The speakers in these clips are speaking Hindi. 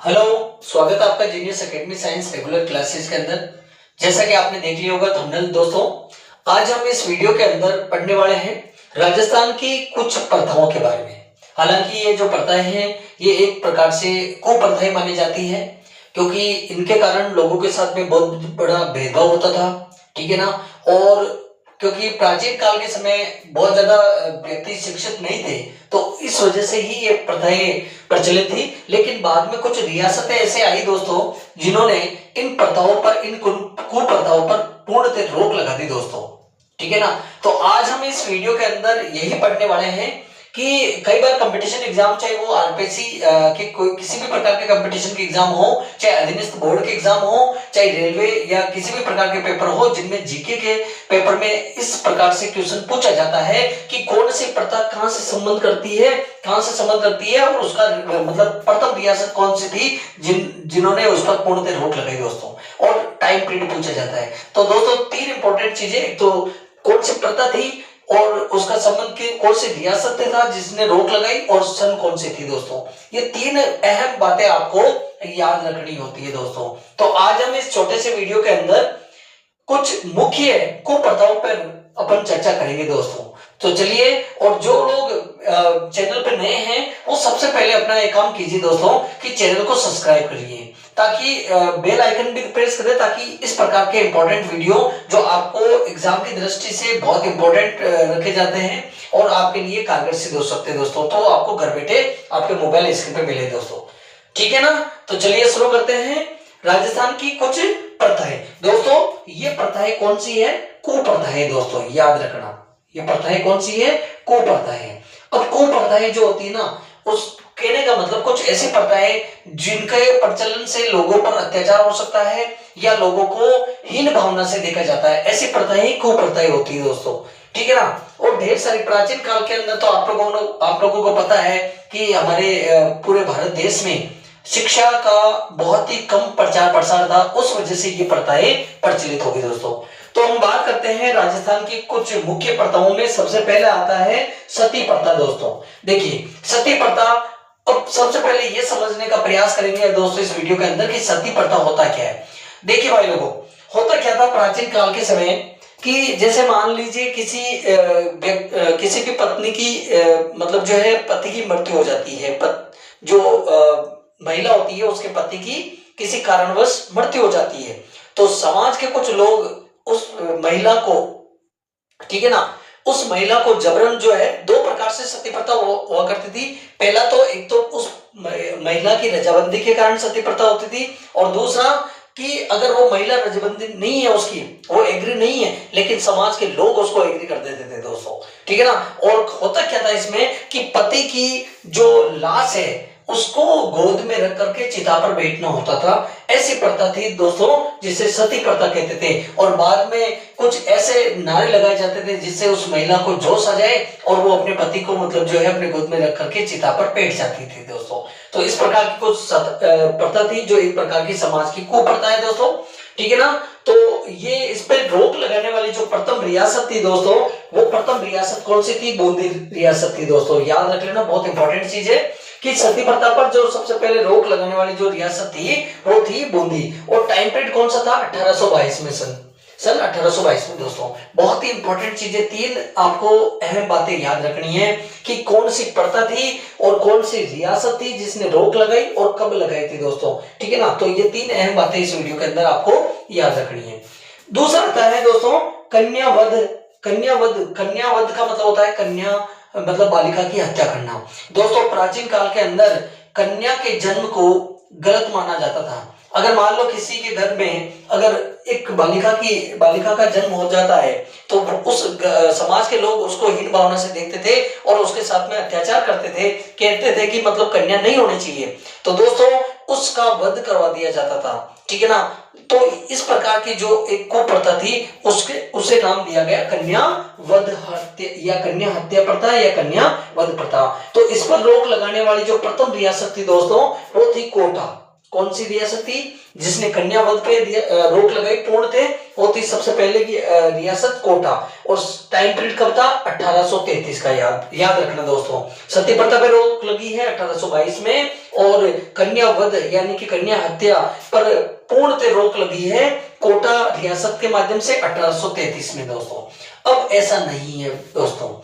हेलो। स्वागत है आपका genius academy science regular classes के अंदर। जैसा कि आपने देख लिया होगा थंबनेल दोस्तों, आज हम इस वीडियो के अंदर पढ़ने वाले हैं राजस्थान की कुछ प्रथाओं के बारे में। हालांकि ये जो प्रथाएं हैं ये एक प्रकार से कुप्रथाएं मानी जाती है, क्योंकि इनके कारण लोगों के साथ में बहुत बड़ा भेदभाव होता था। ठीक है ना। और क्योंकि प्राचीन काल के समय बहुत ज्यादा व्यक्ति शिक्षित नहीं थे, तो इस वजह से ही ये प्रथाएं प्रचलित थी। लेकिन बाद में कुछ रियासतें ऐसे आई दोस्तों, जिन्होंने इन प्रथाओं पर, इन कुप्रथाओं पर पूर्णतः रोक लगा दी दोस्तों। ठीक है ना। तो आज हम इस वीडियो के अंदर यही पढ़ने वाले हैं कि कई बार कंपटीशन एग्जाम, चाहे वो आरपीएससी के कोई किसी भी प्रकार के कंपटीशन के एग्जाम हो, चाहे अधीनस्थ बोर्ड के एग्जाम हो, चाहे रेलवे या किसी भी प्रकार के पेपर हो, जिनमें जीके के पेपर में इस प्रकार से क्वेश्चन पूछा जाता है कि कौन सी प्रथा कहां से संबंध करती है, कहां से संबंध करती है, और उसका मतलब प्रथम रियासत कौन सी थी जिन्होंने उस पर पूर्णतः रोक लगाई दोस्तों। और टाइम पीरियड पूछा जाता है। तो दोस्तों तीन इंपॉर्टेंट चीजें, एक तो कौन सी प्रथा थी और उसका संबंध की कौन सी रियासत से था जिसने रोक लगाई, और सन कौन सी थी दोस्तों। ये तीन अहम बातें आपको याद रखनी होती है दोस्तों। तो आज हम इस छोटे से वीडियो के अंदर कुछ मुख्य कुप्रथाओं पर अपन चर्चा करेंगे दोस्तों। तो चलिए, और जो लोग चैनल पे नए हैं वो सबसे पहले अपना एक काम कीजिए दोस्तों कि चैनल को सब्सक्राइब करिए, ताकि बेल आइकन भी प्रेस करें, ताकि इस प्रकार के इंपॉर्टेंट वीडियो जो आपको एग्जाम की दृष्टि से बहुत इंपॉर्टेंट रखे जाते हैं और आपके लिए कारगर सिद्ध हो सकते हैं दोस्तों, तो आपको घर बैठे आपके मोबाइल स्क्रीन पे मिले दोस्तों। ठीक है ना। तो चलिए शुरू करते हैं। राजस्थान की कुछ प्रथाएं दोस्तों, ये प्रथाएं कौन सी है? कुप्रथाएं दोस्तों, याद रखना। ये प्रथाएं कौन सी है? कुप्रथाएं। अब कुप्रथाएं जो होती है ना, उस कहने का मतलब कुछ ऐसी प्रथाएं जिनके प्रचलन से लोगों पर अत्याचार हो सकता है या लोगों को हीन भावना से देखा जाता है, ऐसी प्रथाएं कुप्रथाएं होती है दोस्तों। ठीक है ना। और ढेर सारी प्राचीन काल के अंदर तो आप लोगों को पता है कि हमारे पूरे भारत देश में शिक्षा का बहुत ही कम प्रचार प्रसार था, उस वजह से ये प्रथाएं प्रचलित हो गई दोस्तों। तो हम बात करते हैं राजस्थान की कुछ मुख्य प्रथाओं में। सबसे पहले आता है सती प्रथा दोस्तों। देखिए सती प्रथा, अब सबसे पहले ये समझने का प्रयास करेंगे दोस्तों इस वीडियो के अंदर कि सती प्रथा होता क्या है। देखिए भाई लोगों, होता क्या था प्राचीन काल के समय कि जैसे मान लीजिए किसी भी पत्नी की मतलब जो है पति की मृत्यु हो जाती है, जो महिला होती है उसके पति की किसी कारणवश मृत्यु हो जाती है, तो समाज के कुछ लोग उस महिला को, ठीक है ना, उस महिला को जबरन जो है दो प्रकार से सती प्रथा हुआ करती थी। पहला तो एक तो उस महिला की रजाबंदी के कारण सती प्रथा होती थी, और दूसरा कि अगर वो महिला रजाबंदी नहीं है, उसकी वो एग्री नहीं है, लेकिन समाज के लोग उसको एग्री कर देते थे दोस्तों। ठीक है ना। और होता क्या था इसमें कि पति की जो लाश है उसको गोद में रख करके चिता पर बैठना होता था। ऐसी प्रथा थी दोस्तों जिसे सती प्रथा कहते थे। और बाद में कुछ ऐसे नारे लगाए जाते थे जिससे उस महिला को जोश आ जाए और वो अपने पति को मतलब जो है अपने गोद में रख करके चिता पर बैठ जाती थी दोस्तों। तो इस प्रकार की कुछ प्रथा थी जो एक प्रकार की समाज की कुप्रथा है दोस्तों। ठीक है ना। तो ये इस पे रोक लगाने वाली जो प्रथम रियासत थी दोस्तों, वो प्रथम रियासत कौन सी थी? बूंदी रियासत थी दोस्तों। याद रख लेना, बहुत इंपॉर्टेंट चीज है कि सती प्रथा पर जो सबसे पहले रोक लगाने वाली जो रियासत थी वो थी बूंदी। और टाइम पीरियड कौन सा था? 1822 में, सन 1822 में दोस्तों। बहुत ही इंपॉर्टेंट चीजें, तीन आपको अहम बातें याद रखनी है कि कौन सी प्रथा थी और कौन सी रियासत थी जिसने रोक लगाई और कब लगाई थी दोस्तों। ठीक है ना। तो ये तीन अहम बातें इस वीडियो के अंदर आपको याद रखनी है। दूसरा आता है दोस्तों कन्यावध। कन्यावध का मतलब होता है कन्या मतलब बालिका की हत्या करना दोस्तों। प्राचीन काल के अंदर कन्या के जन्म को गलत माना जाता था। अगर मान लो किसी के घर में अगर एक बालिका का जन्म हो जाता है, तो उस समाज के लोग उसको हीन भावना से देखते थे और उसके साथ में अत्याचार करते थे, कहते थे कि मतलब कन्या नहीं होनी चाहिए। तो दोस्तों उसका वध करवा दिया जाता था। ठीक है ना। तो इस प्रकार की जो एक कुप्रथा थी उसे नाम दिया गया कन्या वध हत्या या कन्या हत्या प्रथा या कन्या वध प्रथा। तो इस पर रोक लगाने वाली जो प्रथम रियासत थी दोस्तों वो थी कोटा। कौन सी रियासत थी जिसने कन्या वध पे रोक लगाई पूर्णतः? वो थी सबसे पहले की रियासत कोटा। और टाइम पीरियड कब था? 1833 का। याद रखना दोस्तों। सती प्रथा पे रोक लगी है 1822 में, और कन्या वध यानी कि कन्या हत्या पर पूर्णतः रोक लगी है कोटा रियासत के माध्यम से 1833 में दोस्तों। अब ऐसा नहीं है दोस्तों।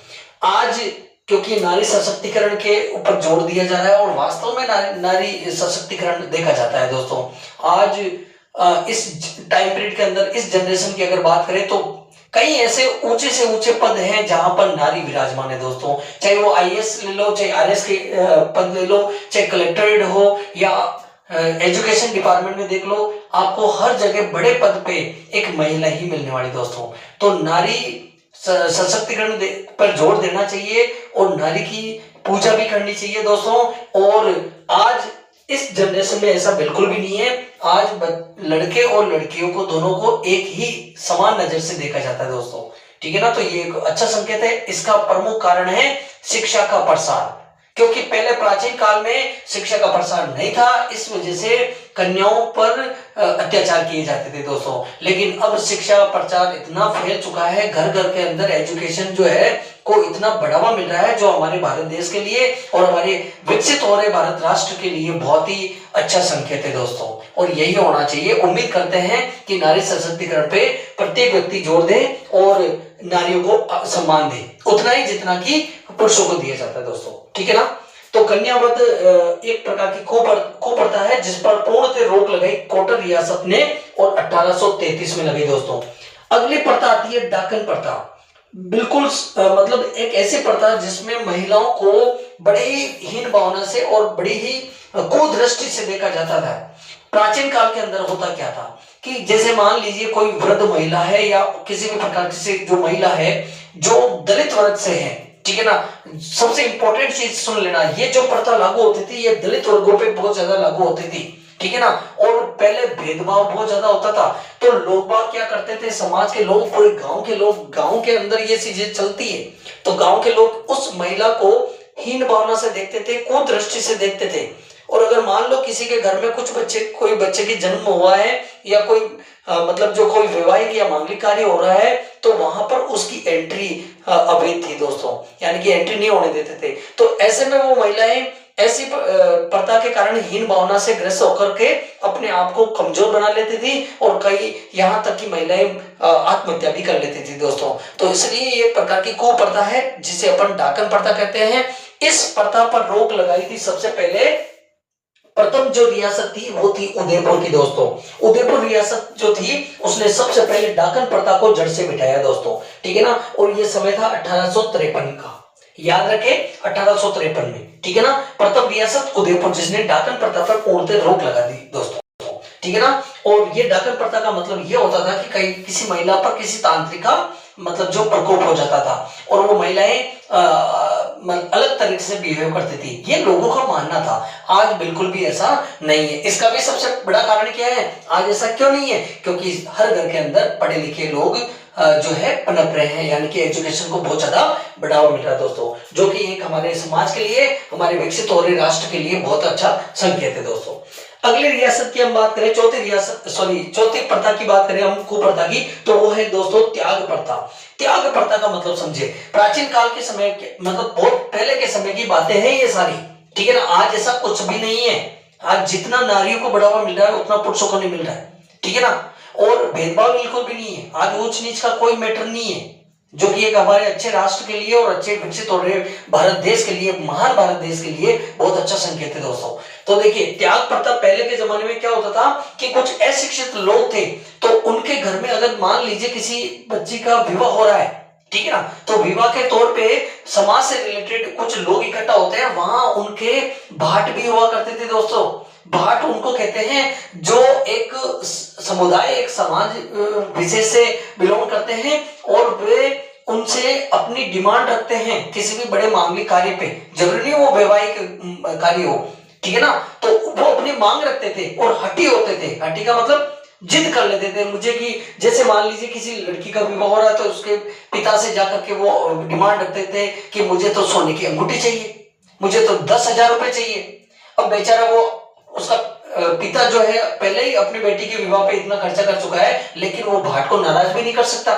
आज क्योंकि नारी सशक्तिकरण के ऊपर जोर दिया जा रहा है और वास्तव में नारी सशक्तिकरण देखा जाता है दोस्तों। आज इस टाइम पीरियड के अंदर, इस जनरेशन की अगर बात करें तो कई ऐसे ऊंचे से ऊंचे पद हैं जहां पर नारी विराजमान है दोस्तों। चाहे वो आईएएस ले लो, चाहे आरएस के पद ले लो, चाहे कलेक्टरेट हो या एजुकेशन डिपार्टमेंट में देख लो, आपको हर जगह बड़े पद पे एक महिला ही मिलने वाली दोस्तों। तो नारी सशक्तिकरण पर जोर देना चाहिए और नारी की पूजा भी करनी चाहिए दोस्तों। और आज इस जनरेशन में ऐसा बिल्कुल भी नहीं है। आज लड़के और लड़कियों को दोनों को एक ही समान नजर से देखा जाता है दोस्तों। ठीक है ना। तो ये एक अच्छा संकेत है। इसका प्रमुख कारण है शिक्षा का प्रसार, क्योंकि पहले प्राचीन काल में शिक्षा का प्रसार नहीं था, इस वजह से कन्याओं पर अत्याचार किए जाते थे दोस्तों। लेकिन अब शिक्षा प्रचार इतना फैल चुका है, घर घर के अंदर एजुकेशन जो है को इतना बढ़ावा मिल रहा है, जो हमारे भारत देश के लिए और हमारे विकसित हो रहे भारत राष्ट्र के लिए बहुत ही अच्छा संकेत है दोस्तों। और यही होना चाहिए। उम्मीद करते हैं कि नारी सशक्तिकरण पे प्रत्येक व्यक्ति जोर दे और नारियों को सम्मान दे, उतना ही जितना कि पुरुषों को दिया जाता है दोस्तों। ठीक है ना। तो कन्यावध एक प्रकार की कुप्रथा है जिस पर पूर्णतः रोक लगाई कोटा रियासत ने और 1833 में लगी दोस्तों। अगली प्रथा आती है डाकन प्रथा। बिल्कुल मतलब एक ऐसी प्रथा जिसमें महिलाओं को बड़े ही हीन भावना से और बड़ी ही कुदृष्टि से देखा जाता था। प्राचीन काल के अंदर होता क्या था कि जैसे मान लीजिए कोई वृद्ध महिला है या किसी भी प्रकार से जो महिला है जो दलित वर्ग से है, ठीक है ना। सबसे इंपॉर्टेंट चीज सुन लेना, ये जो प्रथा लागू होती थी ये दलित वर्गों पे बहुत ज्यादा लागू होती थी, ठीक है ना। और पहले भेदभाव बहुत ज्यादा होता था। तो लोग बाग क्या करते थे, समाज के लोग, पूरे गांव के लोग, गांव के अंदर ये चीजें चलती है तो गांव के लोग उस महिला को हीन भावना से देखते थे, कुदृष्टि से देखते थे। और अगर मान लो किसी के घर में कोई बच्चे की जन्म हुआ है या कोई मतलब जो कोई वैवाहिक या मांगलिक कार्य हो रहा है तो वहां पर उसकी एंट्री अवैध थी दोस्तों, यानी कि एंट्री नहीं होने देते थे। तो ऐसे में वो महिलाएं ऐसी प्रथा के कारण हीन भावना से ग्रस्त होकर के अपने आप को कमजोर बना लेती थी और कई यहाँ तक की महिलाएं आत्महत्या भी कर लेती थी दोस्तों। तो इसलिए ये प्रकार की कुप्रथा है जिसे अपन डाकन प्रथा कहते हैं। इस प्रथा पर रोक लगाई थी सबसे पहले, प्रथम जो रियासत थी वो थी उदयपुर की दोस्तों। उदयपुर रियासत जो थी उसने सबसे पहले डाकन प्रथा को जड़ से मिटाया दोस्तों, ठीक है ना। और ये समय था 1853 का, याद रखें 1853 में, ठीक है ना। प्रथम रियासत उदयपुर जिसने डाकन प्रथा पर पूर्णतः रोक लगा दी दोस्तों, ठीक है ना। और ये डाकन प्रथा का मतलब ये होता था कि किसी महिला पर किसी तांत्रिक का मतलब जो प्रकोप हो जाता था और वो महिलाएं अलग तरीके से बिहेव करती थी, ये लोगों का मानना था। आज बिल्कुल भी ऐसा नहीं है। इसका भी सबसे बड़ा कारण क्या है, आज ऐसा क्यों नहीं है, क्योंकि हर घर के अंदर पढ़े लिखे लोग जो है पनप रहे हैं, यानी कि एजुकेशन को बहुत ज्यादा बढ़ावा मिल रहा है दोस्तों, जो कि एक हमारे समाज के लिए, हमारे विकसित हो रहे राष्ट्र के लिए बहुत अच्छा संकेत है दोस्तों। अगली रियासत की हम बात करें, चौथी प्रथा की बात करें हम कुप्रथा की, तो वो है दोस्तों त्याग प्रथा। त्याग प्रथा का मतलब समझे, प्राचीन काल के समय के मतलब बहुत पहले के समय की बातें हैं ये सारी, ठीक है ना। आज ऐसा कुछ भी नहीं है। आज जितना नारियों को बढ़ावा मिल रहा है उतना पुरुषों को नहीं मिल रहा है, ठीक है ना। और भेदभाव बिल्कुल भी नहीं है। आज ऊंच नीच का कोई मैटर नहीं है, जो कि एक हमारे अच्छे राष्ट्र के लिए और अच्छे विकसित हो रहे भारत देश के लिए, महान भारत देश के लिए बहुत अच्छा संकेत है दोस्तों। तो देखिए त्याग प्रथा पहले के जमाने में क्या होता था कि कुछ अशिक्षित लोग थे तो उनके घर में अगर मान लीजिए किसी बच्ची का विवाह हो रहा है, ठीक है ना, तो विवाह के तौर पे समाज से रिलेटेड कुछ लोग इकट्ठा होते हैं, वहां उनके भाट भी हुआ करते थे दोस्तों। भाट उनको कहते हैं जो एक समुदाय, एक समाज विशेष से बिलोंग करते हैं और वे उनसे अपनी डिमांड रखते हैं किसी भी बड़े मांगलिक कार्य पे, जरूरी नहीं वो वैवाहिक कार्य हो, ठीक है ना। तो वो अपनी मांग रखते थे और हठी होते थे। हठी का मतलब जिद कर लेते थे मुझे, कि जैसे मान लीजिए किसी लड़की का विवाह हो रहा है तो उसके पिता से जाकर के वो डिमांड रखते थे कि मुझे तो सोने की अंगूठी चाहिए, मुझे तो 10,000 रुपए चाहिए। अब बेचारा वो उसका पिता जो है पहले ही अपनी बेटी के विवाह पे इतना खर्चा कर चुका है, लेकिन वो भाट को नाराज भी नहीं कर सकता।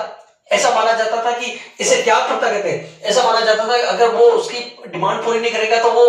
ऐसा माना जाता था कि इसे त्याग प्रथा कहते हैं। ऐसा माना जाता था कि अगर वो उसकी डिमांड पूरी नहीं करेगा तो वो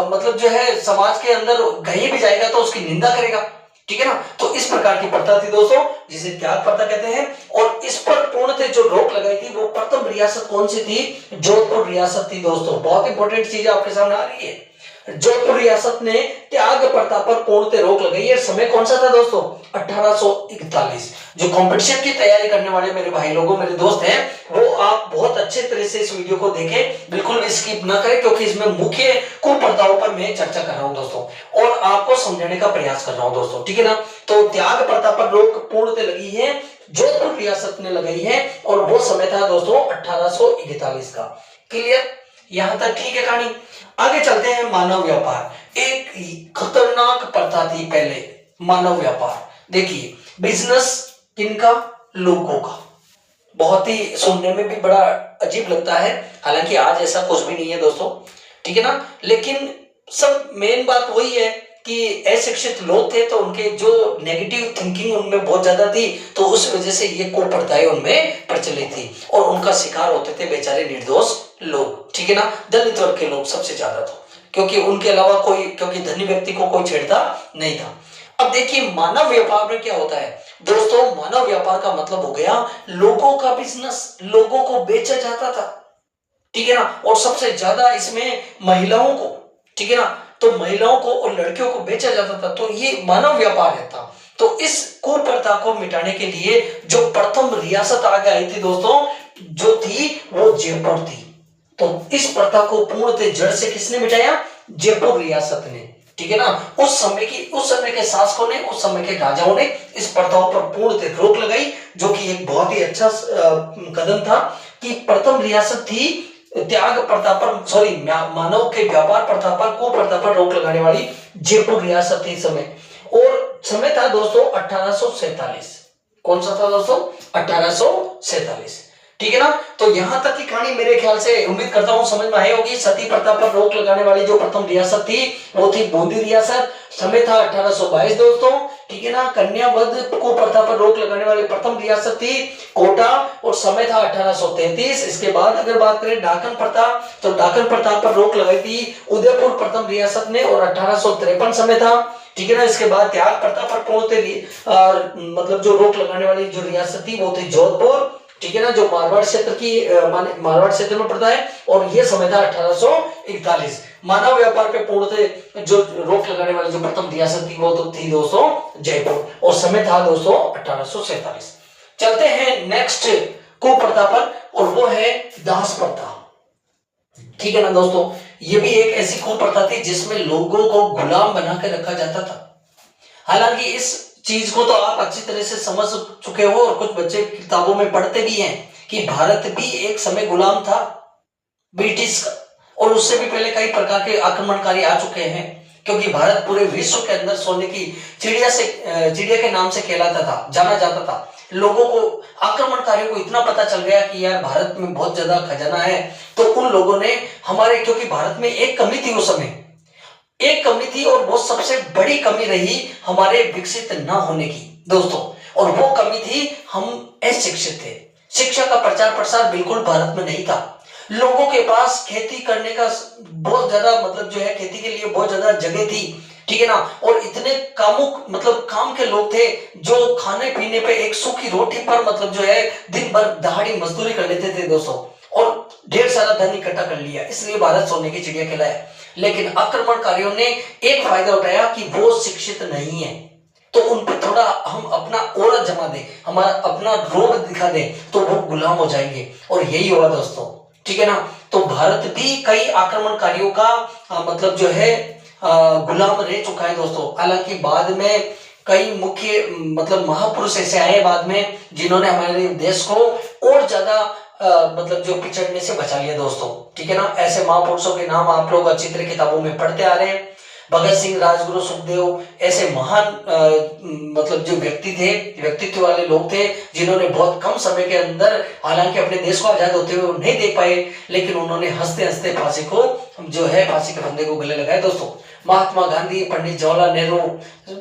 मतलब जो है समाज के अंदर कहीं भी जाएगा तो उसकी निंदा करेगा, ठीक है ना। तो इस प्रकार की प्रथा थी दोस्तों, जिसे त्याग प्रथा कहते हैं। और इस पर पूर्णतः जो रोक लगाई थी वो प्रथम रियासत कौन सी थी? जोधपुर रियासत थी दोस्तों। बहुत इंपॉर्टेंट चीज आपके सामने आ रही है। जोधपुर रियासत ने त्याग प्रथा पर पूर्णतः रोक लगाई है। समय कौन सा था दोस्तों? 1841। जो कंपटीशन की तैयारी करने वाले मेरे भाई लोगों, मेरे दोस्त हैं, वो आप बहुत अच्छे तरह से इस वीडियो को देखें, बिल्कुल भी स्किप ना करें, क्योंकि इसमें मुख्य कुप्रथाओं पर मैं चर्चा कर रहा हूं दोस्तों, और आपको समझाने का प्रयास कर रहा हूं दोस्तों, ठीक है ना। तो त्याग प्रथा पर रोक पूर्णतः लगी है, जोधपुर रियासत ने लगाई है, और वो समय था दोस्तों 1841 का। क्लियर? यहां तक ठीक है कहानी। आगे चलते हैं। मानव व्यापार एक खतरनाक प्रथा थी पहले। मानव व्यापार देखिए, बिजनेस किनका? लोगों का। बहुत ही सुनने में भी बड़ा अजीब लगता है, हालांकि आज ऐसा कुछ भी नहीं है दोस्तों, ठीक है ना। लेकिन सब मेन बात वही है कि अशिक्षित लोग थे तो उनके जो नेगेटिव थिंकिंग उनमें बहुत ज्यादा थी, तो उस वजह से ये कुप्रथाएं उनमें प्रचलित थी, और उनका शिकार होते थे बेचारे निर्दोष लोग, ठीक है ना। दलित वर्ग के लोग सबसे ज्यादा, तो क्योंकि उनके अलावा कोई, क्योंकि धनी व्यक्ति को कोई छेड़ता नहीं था। अब देखिए मानव व्यापार में क्या होता है दोस्तों। मानव व्यापार का मतलब हो गया लोगों का बिजनेस, लोगों को बेचा जाता था, ठीक है ना। और सबसे ज्यादा इसमें महिलाओं को, ठीक है ना, तो महिलाओं को और लड़कियों को बेचा जाता था, तो ये मानव व्यापार है था। तो इस कुप्रथा को मिटाने के लिए जो प्रथम रियासत आगे आई थी दोस्तों, जो थी वो जयपुर थी। तो इस प्रथा को पूर्णतः जड़ से किसने मिटाया? जयपुर रियासत ने, ठीक है ना। उस समय के शासकों ने, उस समय के राजाओं ने इस प्रथाओं पर पूर्णतः रोक लगाई, जो कि एक बहुत ही अच्छा कदम था कि प्रथम रियासत थी त्याग प्रथा पर, सॉरी, मानव के व्यापार प्रथा पर, कुप्रथा पर रोक लगाने वाली जयपुर रियासत थी समय। और समय था दोस्तों 1847। कौन सा था दोस्तों? 1847, ठीक है ना। तो यहां तक की कहानी मेरे ख्याल से उम्मीद करता हूं समझ में आई होगी। सती प्रथा पर रोक लगाने वाली जो प्रथम रियासत थी वो थी बूंदी रियासत। समय था 1822 दोस्तों, ठीक है ना। कन्या वध को प्रथा पर रोक लगाने वाली प्रथम रियासत थी कोटा, और समय था 1833। इसके बाद अगर बात करें डाकन प्रथा, तो डाकन प्रथा पर रोक लगाई थी उदयपुर प्रथम रियासत ने, और 1853 समय था, ठीक है ना। इसके बाद त्याग प्रथा पर पूर्णतः मतलब जो रोक लगाने वाली जो रियासत थी वो थी जोधपुर, ठीक है ना, जो मारवाड़ क्षेत्र की मारवाड़ क्षेत्र में पड़ता है, और यह समय था 1841। मानव व्यापार पे पूर्णतः जो रोक लगाने वाली जो प्रथम रियासत थी वो तो थी दोस्तों जयपुर, और समय था दोस्तों 1847। चलते हैं नेक्स्ट कुप्रथा पर, और वो है दास प्रथा, ठीक है ना दोस्तों। ये भी एक ऐसी कुप्रथा थी जिसमें लोगों को गुलाम बना के रखा जाता था। हालांकि इस चीज को तो आप अच्छी तरह से समझ चुके हो, और कुछ बच्चे किताबों में पढ़ते भी हैं कि भारत भी एक समय गुलाम था ब्रिटिश का, और उससे भी पहले कई प्रकार के आक्रमणकारी आ चुके हैं, क्योंकि भारत पूरे विश्व के अंदर सोने की चिड़िया के नाम से कहलाता था, जाना जाता था। लोगों को, आक्रमणकारियों को इतना पता चल गया कि यार भारत में बहुत ज्यादा खजाना है, तो उन लोगों ने हमारे, क्योंकि भारत में एक कमी थी उस समय, एक कमी थी, और वो सबसे बड़ी कमी रही हमारे विकसित न होने की दोस्तों, और वो कमी थी हम अशिक्षित थे। शिक्षा का प्रचार प्रसार बिल्कुल भारत में नहीं था। लोगों के पास खेती करने का बहुत ज्यादा, मतलब जो है खेती के लिए बहुत ज्यादा जगह थी, ठीक है ना। और इतने कामुक, मतलब काम के लोग थे जो खाने पीने पे एक सूखी रोटी पर, मतलब जो है दिन भर दहाड़ी मजदूरी कर लेते थे दोस्तों, और ढेर सारा धन इकट्ठा कर लिया, इसलिए भारत सोने की चिड़िया कहलाया। लेकिन आक्रमणकारियों ने एक फायदा उठाया कि वो शिक्षित नहीं है, तो उन पर थोड़ा हम अपना ओरा जमा दें, हमारा अपना रोब दिखा दें, तो वो गुलाम हो जाएंगे, और यही हुआ दोस्तों, ठीक है ना। तो भारत भी कई आक्रमणकारियों का मतलब जो है गुलाम रह चुका है दोस्तों। हालांकि बाद में कई मुख्य, मतलब महापुरुष ऐसे आए बाद में, जिन्होंने हमारे देश को और ज्यादा मतलब जो पिछड़ने से बचा लिया दोस्तों, ठीक है ना। ऐसे महापुरुषों के नाम आप लोग अच्छी तरह किताबों में पढ़ते आ रहे हैं। भगत सिंह, राजगुरु, सुखदेव, ऐसे महान मतलब जो व्यक्तित्व वाले लोग थे, जिन्होंने बहुत कम समय के अंदर, हालांकि अपने देश को आजाद होते हुए नहीं देख पाए, लेकिन उन्होंने हंसते हंसते फांसी के फंदे को गले लगाए दोस्तों। महात्मा गांधी, पंडित जवाहरलाल नेहरू,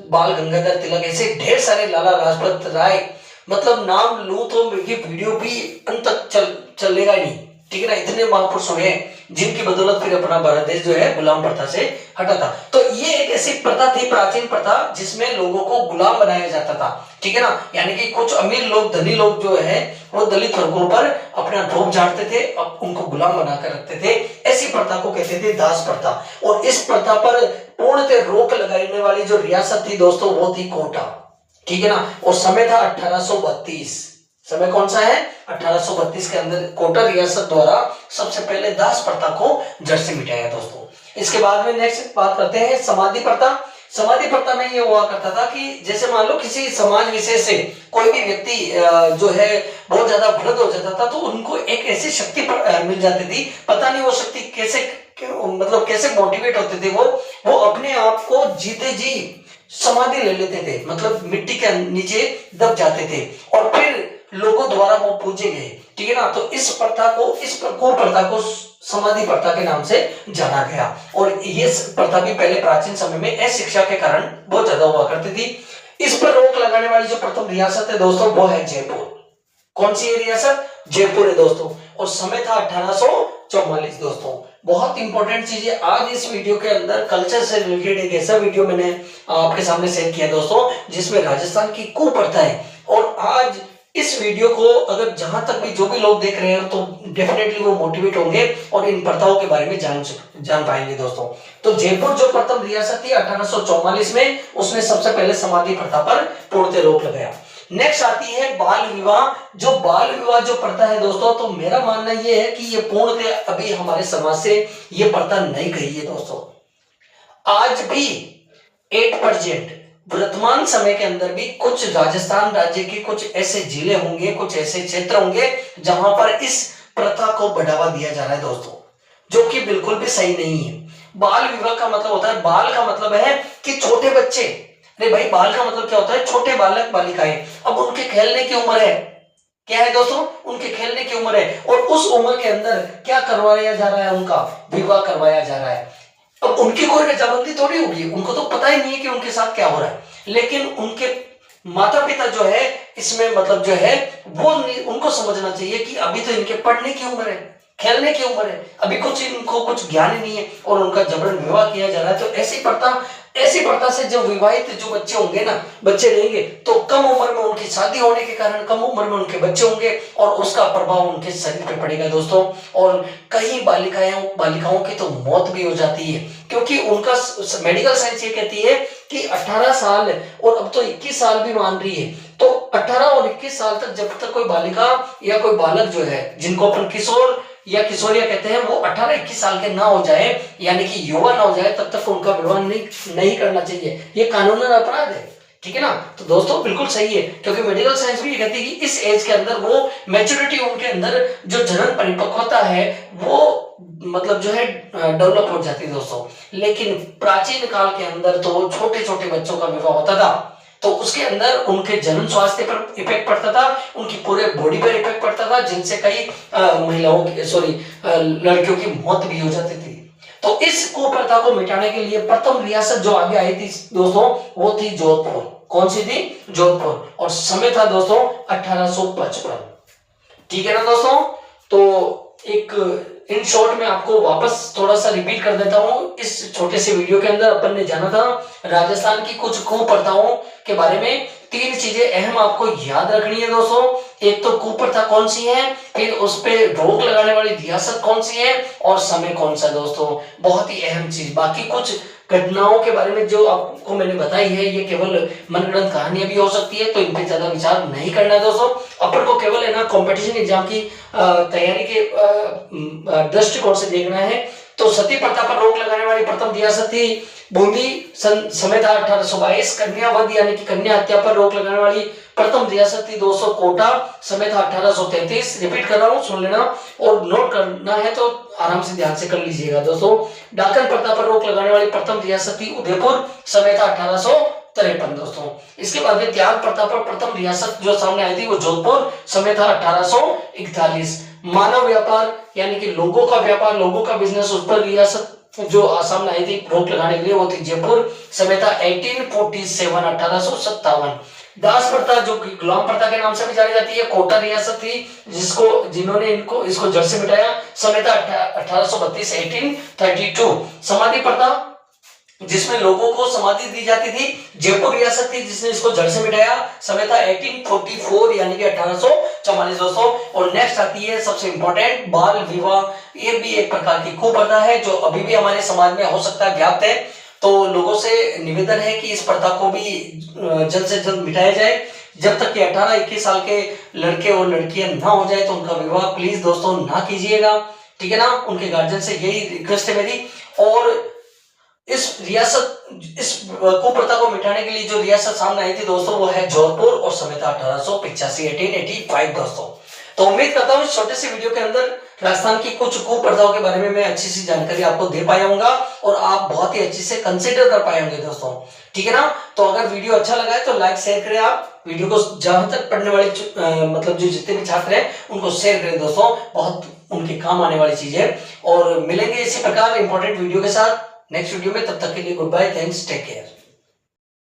बाल गंगाधर तिलक, ऐसे ढेर सारे, लाला लाजपत राय, मतलब नाम लूं तो ये वीडियो भी अंत तक चलेगा नहीं, ठीक है ना। इतने महापुरुष हुए जिनकी बदौलत फिर अपना भारत देश जो है गुलाम प्रथा से हटा था। तो ये एक ऐसी प्रथा थी, प्राचीन प्रथा, जिसमें लोगों को गुलाम बनाया जाता था, ठीक है ना। यानी कि कुछ अमीर लोग, धनी लोग जो है वो दलित वर्गों पर अपना ढोप झाड़ते थे, अब उनको गुलाम बनाकर रखते थे। ऐसी प्रथा को कहते थे दास प्रथा। और इस प्रथा पर पूर्णतः रोक लगाने वाली जो रियासत थी दोस्तों वो थी कोटा, ठीक है ना। और समय था 1832। समय कौन सा है? 1832 के अंदर कोटा रियासत द्वारा सबसे पहले दास प्रथा को जड़ से मिटाया दोस्तों। इसके बाद में नेक्स्ट बात करते हैं समाधि प्रथा। समाधि प्रथा में ये हुआ करता था कि जैसे मान लो किसी समाज विशेष से कोई भी व्यक्ति जो है बहुत ज्यादा वृद्ध हो जाता था, तो उनको एक ऐसी शक्ति मिल जाती थी, पता नहीं वो शक्ति कैसे, मतलब कैसे मोटिवेट होते थे वो अपने आप को जीते जी समाधि ले लेते थे, मतलब मिट्टी के नीचे दब जाते थे और फिर लोगों द्वारा वो पूजे गए, ठीक है ना। तो इस प्रथा को समाधि प्रथा के नाम से जाना गया। और ये प्रथा भी पहले प्राचीन समय में अशिक्षा के कारण बहुत ज्यादा हुआ करती थी। इस पर रोक लगाने वाली जो प्रथम रियासत है दोस्तों वो है जयपुर। कौन सी रियासत? जयपुर है दोस्तों। और समय था 1844 दोस्तों। बहुत इंपॉर्टेंट चीज है, आज इस वीडियो के अंदर कल्चर से रिलेटेड एक ऐसा वीडियो मैंने आपके सामने शेयर किया दोस्तों जिसमें राजस्थान की कुप्रथा है। और आज इस वीडियो को अगर जहां तक भी जो भी लोग देख रहे हैं तो डेफिनेटली वो मोटिवेट होंगे और इन प्रथाओं के बारे में जान पाएंगे दोस्तों। तो जयपुर जो प्रथम रियासत थी 1844 में, उसने सबसे पहले समाधि प्रथा पर पूर्णतः रोक लगाया। नेक्स्ट आती है बाल विवाह। जो बाल विवाह जो प्रथा है दोस्तों, तो मेरा मानना यह है कि ये पूर्णतः अभी हमारे समाज से ये प्रथा नहीं गई है दोस्तों। आज भी 8% वर्तमान समय के अंदर भी कुछ राजस्थान राज्य के कुछ ऐसे जिले होंगे, कुछ ऐसे क्षेत्र होंगे जहां पर इस प्रथा को बढ़ावा दिया जा रहा है दोस्तों, जो कि बिल्कुल भी सही नहीं है। बाल विवाह का मतलब होता है, बाल का मतलब है कि छोटे बच्चे, नहीं भाई, बाल का मतलब क्या होता है? छोटे बालक बालिकाएं। अब उनके खेलने की उम्र है, क्या है दोस्तों? उनके खेलने की उम्र है। और उस उम्र के अंदर क्या करवाया जा रहा है? उनका विवाह करवाया जा रहा है। अब उनकी कोई रजामंदी थोड़ी होगी, उनको तो पता ही नहीं है कि उनके साथ क्या हो रहा है। लेकिन उनके माता पिता जो है इसमें मतलब जो है वो उनको समझना चाहिए कि अभी तो इनके पढ़ने की उम्र है, खेलने की उम्र है, अभी कुछ इनको कुछ ज्ञान ही नहीं है और उनका जबरन विवाह किया जा रहा है। तो ऐसी प्रथा से जो विवाहित जो बच्चे होंगे ना, बच्चे रहेंगे, तो कम उम्र में उनकी शादी होने के कारण कम उम्र में उनके बच्चे होंगे और उसका प्रभाव उनके शरीर पे पड़ेगा दोस्तों। और कई बालिकाओं की तो मौत भी हो जाती है, क्योंकि उनका मेडिकल साइंस ये कहती है कि 18 साल और अब तो 21 साल भी मान रही है, तो 18 और 21 साल तक जब तक कोई बालिका या कोई बालक जो है, जिनको अपन किशोर या किशोरिया कहते हैं, वो 18-21 साल के ना हो जाए, यानी कि युवा ना हो जाए, तब तक उनका विवाह नहीं करना चाहिए। ये कानूनन अपराध है, ठीक है ना। तो दोस्तों बिल्कुल सही है, क्योंकि मेडिकल साइंस भी ये कहती है कि इस एज के अंदर वो मैच्योरिटी, उनके अंदर जो जनन परिपक्वता है वो मतलब जो है डेवलप हो जाती है दोस्तों। लेकिन प्राचीन काल के अंदर तो छोटे छोटे बच्चों का विवाह होता था, तो उसके अंदर उनके जन्म स्वास्थ्य पर इफेक्ट पड़ता था, उनकी पूरे बॉडी पर इफेक्ट पड़ता था, जिनसे कई लड़कियों की मौत भी हो जाती थी। तो इस कुप्रथा को मिटाने के लिए प्रथम रियासत जो आगे आई थी दोस्तों वो थी जोधपुर। कौन सी थी? जोधपुर। और समय था दोस्तों 1855, ठीक है ना दोस्तों। तो एक इन शॉर्ट में आपको वापस थोड़ा सा रिपीट कर देता हूं। इस छोटे से वीडियो के अंदर अपन ने जाना था राजस्थान की कुछ कुप्रथाओं के बारे में। 3 चीजें अहम आपको याद रखनी है दोस्तों। एक तो कुप्रथा कौन सी है, फिर उस पे रोक लगाने वाली रियासत कौन सी है, और समय कौन सा दोस्तों। बहुत ही अहम चीज। बाकी कुछ घटनाओं के बारे में जो आपको मैंने बताई है ये केवल मनगढ़ंत कहानियां भी हो सकती है, तो इन पे ज्यादा विचार नहीं करना है दोस्तों। अपन को केवल है ना कंपटीशन एग्जाम की तैयारी के दृष्टिकोण से देखना है। तो सती प्रथा पर रोक लगाने वाली प्रथम रियासत थी बूंदी। समय था 1822। कन्या वध यानी कि कन्या हत्या पर रोक लगाने वाली प्रथम रियासत थी दोस्तों कोटा। समय था 1833। रिपीट कर रहा हूं, सुन लेना और नोट करना है तो आराम से ध्यान से कर लीजिएगा दोस्तों। डाकन प्रथा पर रोक लगाने वाली प्रथम रियासत थी उदयपुर। समय था 1853 दोस्तों। इसके बाद में त्याग प्रथा पर प्रथम रियासत जो सामने आई थी वो जोधपुर। समय था 1841। मानव व्यापार यानी कि लोगों का व्यापार, लोगों का बिजनेस, उस पर रियासत जो सामने आई थी रोक लगाने के लिए, वो थी जयपुर। समय था 1847, 1857। दास प्रथा जो कि गुलाम प्रथा के नाम से भी जानी जाती है, कोटा रियासत थी जिन्होंने इसको जड़ से मिटाया। समय था 1832, 1832। समाधि प्रथा जिसमें लोगों को समाधि दी जाती थी, जयपुर रियासत थी जिसने इसको जड़ से मिटाया। समय था 1844 यानी कि 1844 दोस्तों। और नेक्स्ट आती है सबसे इंपॉर्टेंट, बाल विवाह। ये भी एक प्रकार की कुप्रथा है जो अभी भी हमारे समाज में हो सकता है व्याप्त है। तो लोगों से निवेदन है कि इस प्रथा को भी जल्द से जल्द मिटाया जाए। जब तक कि 18-21 साल के लड़के और लड़कियां ना हो जाए तो उनका विवाह प्लीज दोस्तों ना कीजिएगा, ठीक है ना। उनके गार्जियन से यही रिक्वेस्ट है मेरी। और इस कुप्रथा को मिटाने के लिए जो रियासत सामने आई थी दोस्तों वो है जोधपुर, और समय था 1885, 1885 दोस्तों। तो उम्मीद करता हूँ इस छोटे से वीडियो के अंदर राजस्थान की कुछ कुप्रथाओं के बारे में मैं अच्छी सी जानकारी आपको दे पाया हूँ और आप बहुत ही अच्छे से कंसिडर कर पाए होंगे दोस्तों, ठीक है ना। तो अगर वीडियो अच्छा लगा है तो लाइक शेयर करें, आप वीडियो को जहां तक पढ़ने वाले मतलब जो जितने भी छात्र हैं उनको शेयर करें दोस्तों, बहुत उनके काम आने वाली चीज है। और मिलेंगे इसी प्रकार इंपॉर्टेंट वीडियो के साथ नेक्स्ट वीडियो में, तब तक के लिए goodbye, thanks, take care.